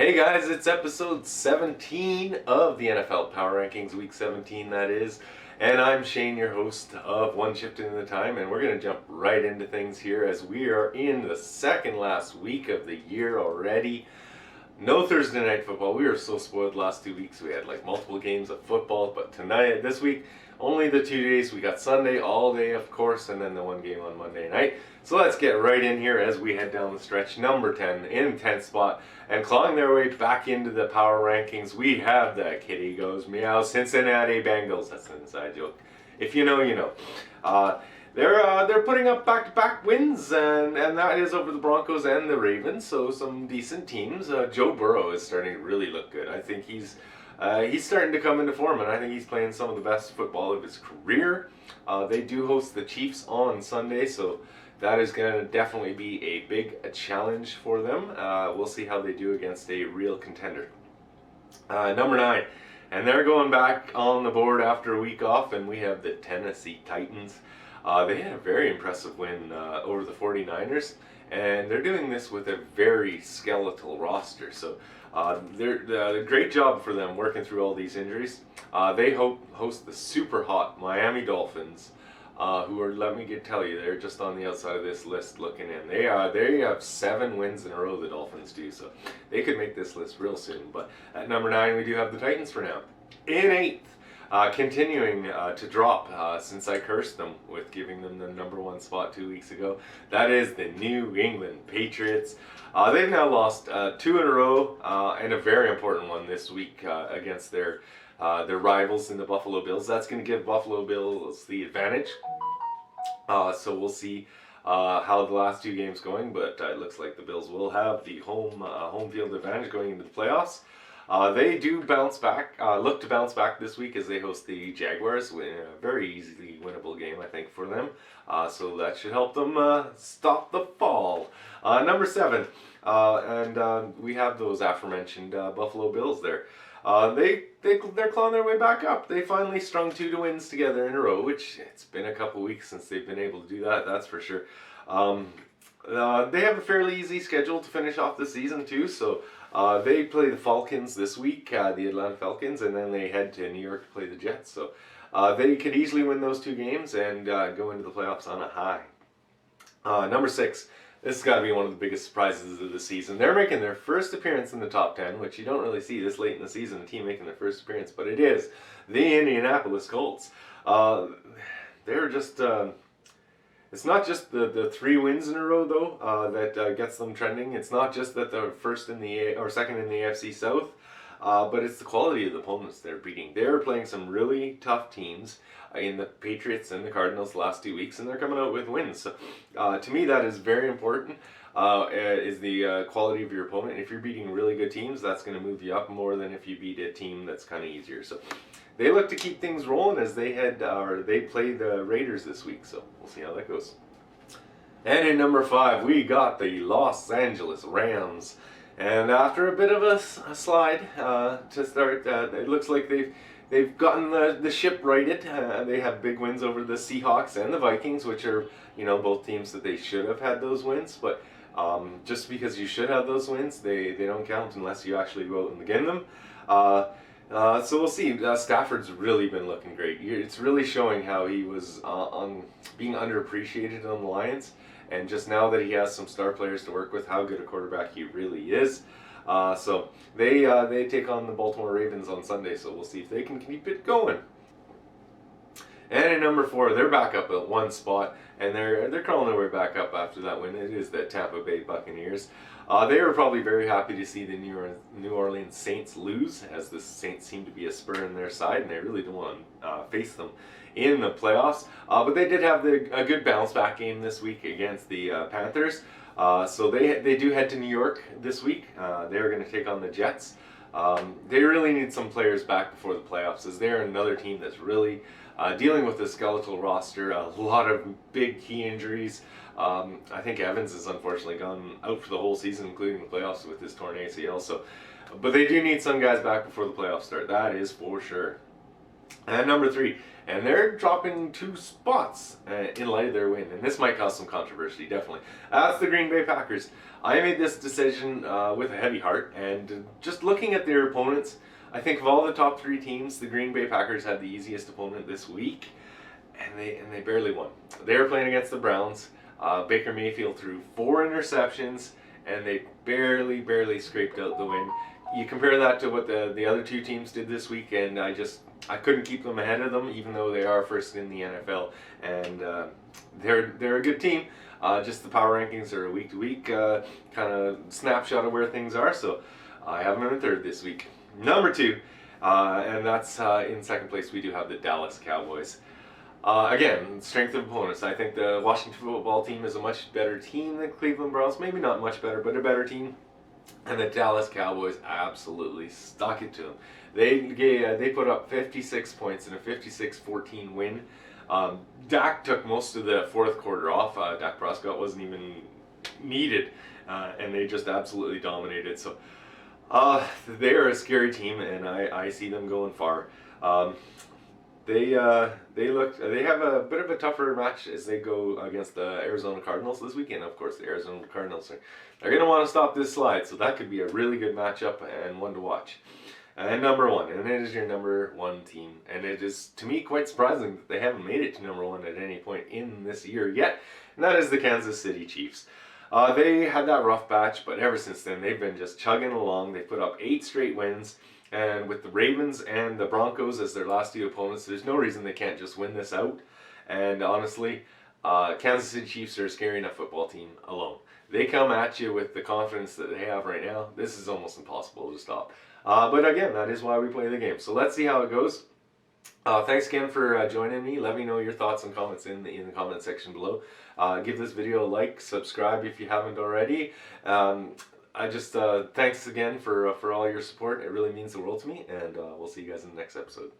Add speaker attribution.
Speaker 1: Hey guys, it's episode 17 of the NFL Power Rankings, week 17 that is. And I'm Shane, your host of One Shift in the Time, and we're going to jump right into things here as we are in the second last week of the year already. No Thursday night football. We were so spoiled last 2 weeks. We had like multiple games of football, but this week, only the 2 days. We got Sunday all day, of course, and then the one game on Monday night. So let's get right in here as we head down the stretch. Number 10 in 10th spot and clawing their way back into the power rankings. We have the Kitty Goes Meow Cincinnati Bengals. That's an inside joke. If you know, you know. They're putting up back-to-back wins, and that is over the Broncos and the Ravens, so some decent teams. Joe Burrow is starting to really look good. I think he's starting to come into form, and I think he's playing some of the best football of his career. They do host the Chiefs on Sunday, so that is going to definitely be a big challenge for them. We'll see how they do against a real contender. Number 9, and they're going back on the board after a week off, and we have the Tennessee Titans. They had a very impressive win over the 49ers, and they're doing this with a very skeletal roster. So they're a great job for them working through all these injuries. They host the super hot Miami Dolphins, who are, tell you, they're just on the outside of this list looking in. They have 7 wins in a row, the Dolphins do, so they could make this list real soon. But at number 9, we do have the Titans for now. In 8th, continuing to drop since I cursed them with giving them the number 1 spot 2 weeks ago. That is the New England Patriots. They've now lost 2 in a row and a very important one this week against their rivals in the Buffalo Bills. That's going to give Buffalo Bills the advantage. So we'll see how the last 2 games going, but it looks like the Bills will have the home field advantage going into the playoffs. They do look to bounce back this week as they host the Jaguars. A very easily winnable game, I think, for them. So that should help them stop the fall. Number 7, and we have those aforementioned Buffalo Bills there. They're clawing their way back up. They finally strung 2 wins together in a row, which it's been a couple weeks since they've been able to do that, that's for sure. They have a fairly easy schedule to finish off the season too, so they play the Falcons this week, the Atlanta Falcons, and then they head to New York to play the Jets. So they could easily win those 2 games and go into the playoffs on a high. Number 6, this has got to be one of the biggest surprises of the season. They're making their first appearance in the top 10, which you don't really see this late in the season, a team making their first appearance, but it is the Indianapolis Colts. They're just... It's not just the 3 wins in a row though that gets them trending. It's not just that they're second in the AFC South, but it's the quality of the opponents they're beating. They're playing some really tough teams in the Patriots and the Cardinals the last 2 weeks, and they're coming out with wins. So to me, that is very important. Is the quality of your opponent. If you're beating really good teams, that's going to move you up more than if you beat a team that's kind of easier. So they look to keep things rolling as they play the Raiders this week, so we'll see how that goes. And in number 5, we got the Los Angeles Rams. And after a bit of a slide to start, it looks like they've gotten the ship righted. They have big wins over the Seahawks and the Vikings, which are both teams that they should have had those wins. But just because you should have those wins, they don't count unless you actually go out and get them. So we'll see. Stafford's really been looking great. It's really showing how he was being underappreciated on the Lions, and just now that he has some star players to work with, how good a quarterback he really is. So they take on the Baltimore Ravens on Sunday, so we'll see if they can keep it going. And in number 4, they're back up at 1 spot, and they're crawling their way back up after that win. It is the Tampa Bay Buccaneers. They were probably very happy to see the New Orleans Saints lose, as the Saints seem to be a spur in their side, and they really don't want to face them in the playoffs. But they did have a good bounce back game this week against the Panthers. So they do head to New York this week. They're going to take on the Jets. They really need some players back before the playoffs, as they're another team that's really dealing with a skeletal roster, a lot of big key injuries. I think Evans has unfortunately gone out for the whole season, including the playoffs, with his torn ACL. But they do need some guys back before the playoffs start. That is for sure. And number 3, and they're dropping 2 spots in light of their win, and this might cause some controversy, definitely. That's the Green Bay Packers. I made this decision with a heavy heart, and just looking at their opponents, I think of all the top 3 teams, the Green Bay Packers had the easiest opponent this week, and they barely won. They were playing against the Browns. Baker Mayfield threw 4 interceptions, and they barely scraped out the win. You compare that to what the other 2 teams did this week, and I couldn't keep them ahead of them, even though they are first in the NFL, and they're a good team. Just the power rankings are a week to week kind of snapshot of where things are. So I have them in 3rd this week. Number 2, and that's in 2nd place. We do have the Dallas Cowboys. Again, strength of opponents. I think the Washington football team is a much better team than Cleveland Browns. Maybe not much better, but a better team. And the Dallas Cowboys absolutely stuck it to them. They put up 56 points in a 56-14 win. Dak took most of the 4th quarter off. Dak Prescott wasn't even needed, and they just absolutely dominated. So they are a scary team, and I see them going far. They have a bit of a tougher match as they go against the Arizona Cardinals this weekend. Of course, the Arizona Cardinals they're going to want to stop this slide, so that could be a really good matchup and one to watch. And number 1, and it is your number 1 team, and it is to me quite surprising that they haven't made it to number 1 at any point in this year yet, and that is the Kansas City Chiefs. They had that rough patch, but ever since then they've been just chugging along. They put up 8 straight wins. And with the Ravens and the Broncos as their last 2 opponents, there's no reason they can't just win this out. And honestly, Kansas City Chiefs are a scary enough football team alone. They come at you with the confidence that they have right now. This is almost impossible to stop. But again, that is why we play the game. So let's see how it goes. Thanks again for joining me. Let me know your thoughts and comments in the comment section below. Give this video a like, subscribe if you haven't already. Thanks again for all your support. It really means the world to me, and we'll see you guys in the next episode.